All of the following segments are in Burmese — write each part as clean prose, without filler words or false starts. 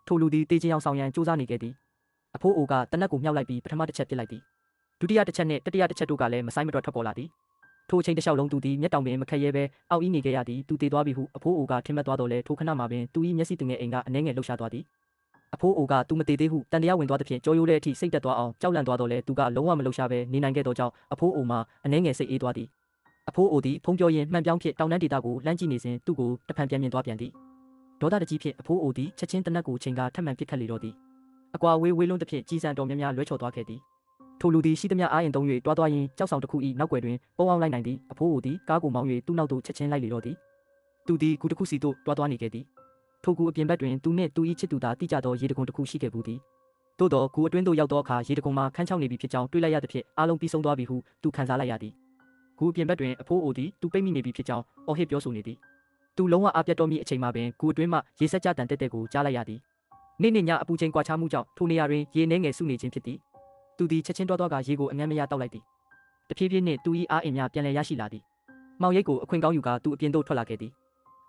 ထိုလူသည်တေးချင်အောင်ဆောင်ရန်စူးစမ်းနေခဲ့သည်အဖိုးအိုကတနက်ကိုမြောက်လိုက်ပြီးပထမတစ်ချက်ပစ်လိုက်သည်ဒုတိယတစ်ချက်နှင့်တတိယတစ်ချက်တို့ကလည်းမဆိုင်မတော်ထွက်ပေါ်လာသည်ထိုအချိန်တစ်လျှောက်လုံးသူသည်မျက်တောင်ပင်မခက်ရဲပဲအောက်ဤနေခဲ့ရသည်သူတည်သွားပြီဟုအဖိုးအိုကထင်မှတ်သွားတော့လဲထိုခဏမှာပင်သူ၏မျက်စိတငယ်အိမ်ကအနှဲငယ်လှုပ်ရှားသွားသည်အဖိုးအိုကသူမတည်သေးဟုတန်တရားဝင်သွားသဖြင့်ကြောရိုးတဲ့အထိစိတ်တက်သွားအောင်ကြောက်လန့်သွားတော့လဲသူကလုံးဝမလှုပ်ရှားပဲနေနိုင်ခဲ့သောကြောင့်အဖိုးအိုမှာအနှဲငယ်စိတ်အေးသွားသည်အဖိုးအိုသည်ဖုံးပြောရင်းမှန်ပြောင်းဖြစ်တောင်တန်းဒေသကိုလှမ်းကြည့်နေစဉ်သူ့ကိုတဖန်ပြန်မြင်သွားပြန်သည်ဒေါသတကြီးဖြင့်အဖိုးအိုသည်ချက်ချင်းတနက်ကိုချိန်ကထပ်မံပစ်ခတ်လေတော့သည်အကွာဝေးလွန်းသဖြင့်ကြီးစံတော်များများလွဲချော်သွားခဲ့သည်ထိုလူသည်ရှိသမျှအားရင်သုံး၍တွားရင်းကြောက်ဆောင်တစ်ခု၏နောက်ွယ်တွင်ပုံအောင်လိုက်နိုင်သည်အဖိုးအိုသည်ကားကိုမောင်း၍သူ့နောက်သို့ချက်ချင်းလိုက်လေတော့သည်သူသည်ကူတစ်ခုစီသို့တွားနေခဲ့သည်ထိုကူအပြင်ဘက်တွင်သူနှင့်သူ၏ချစ်သူသာတိကျသောရေတခွန်တစ်ခုရှိခဲ့ဘူးသည်သို့သောကူအတွင်းသို့ရောက်သောအခါရေတခွန်မှာခန်းချောက်နေပြီဖြစ်ကြောင်းတွေးလိုက်ရသဖြင့်အားလုံးပြီးဆုံးသွားပြီဟုသူခံစားလိုက်ရသည်ကူအပြင်ဘက်တွင်အဖိုးအိုသည်သူပိတ်မိနေပြီဖြစ်ကြောင်းအော်ဟစ်ပြောဆိုနေသည်သူလုံးဝအားပြတ်တော်မီအချိန်မှပင်ကူအတွင်းမှရေစက်ကြတန်တက်ကိုကြားလိုက်ရသည်နေ့ညအပူချိန်ကွာခြားမှုကြောင့်ထိုနေရာတွင်ရေနှဲငယ်စုနေခြင်းဖြစ်သည်သူသည်ချက်ချင်းတွားကရေကိုအငမ်းမရတောက်လိုက်သည်တဖြည်းဖြည်းနှင့်သူ၏အားအင်များပြန်လည်ရရှိလာသည်မောင်ရိပ်ကိုအခွင့်ကောင်းယူကာသူအပြင်သို့ထွက်လာခဲ့သည်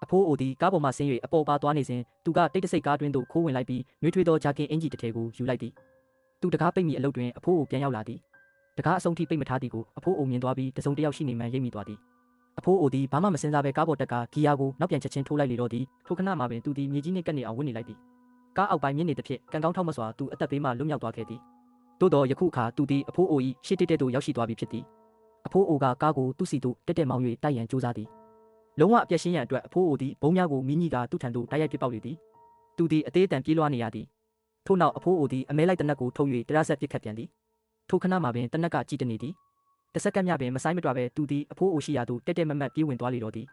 အဖိုးအိုသည်ကားပေါ်မှဆင်း၍အပေါ်ပါသွားနေစဉ်သူကတိတ်တဆိတ်ကားတွင်သို့ခိုးဝင်လိုက်ပြီးနှွေးထွေးသောဂျာကင်အင်ဂျီတစ်ထည်ကိုယူလိုက်သည်သူတကားပိတ်မိအလုပ်တွင်အဖိုးအိုပြန်ရောက်လာသည်တကားအဆုံးထိပိတ်မထားသည်ကိုအဖိုးအိုမြင်သွားပြီးတစုံတစ်ယောက်ရှိနေမှန်ရိပ်မိသွားသည်အဖိုးအိုသည်ဘာမှမစင်စားပဲကားပေါ်တက်ကဂီယာကိုနောက်ပြန်ချက်ချင်းထိုးလိုက်လေတော့သည်ထိုခဏမှာပင်သူသည်မြေကြီးနှင့်ကပ်နေအောင်ဝင့်နေလိုက်သည်ကားအောက်ပိုင်းမြင့်နေသဖြင့်ကံကောင်းထောက်မစွာသူအသက်ဘေးမှလွတ်မြောက်သွားခဲ့သည်သို့သောယခုအခါသူသည်အဖိုးအို၏ရှေ့တက်သို့ရောက်ရှိသွားပြီဖြစ်သည်အဖိုးအိုကကားကိုသူ့စီသို့တက်မောင်း၍တိုက်ရန်ကြိုးစားသည်လုံးဝအပြတ်ရှင်းရန်အတွက်အဖိုးအိုသည်ဘုံများကိုမိမိကသူ့ထံသို့တိုက်ရိုက်ပစ်ပေါက်လေသည်သူသည်အသေးအတန်ပြေးလွှားနေရသည်ထို့နောက်အဖိုးအိုသည်အမဲလိုက်တနက်ကိုထုတ်၍တရဆက်ပစ်ခတ်ပြန်သည်ထိုခဏမှာပင်တနက်ကကြည်တနေသည်တစ်စက္ကန့်မျှပင်မဆိုင်မတွပဲသူသည်အဖိုးအိုရှိရာသို့တက်မတ်ပြေးဝင်သွားလေတော့သည်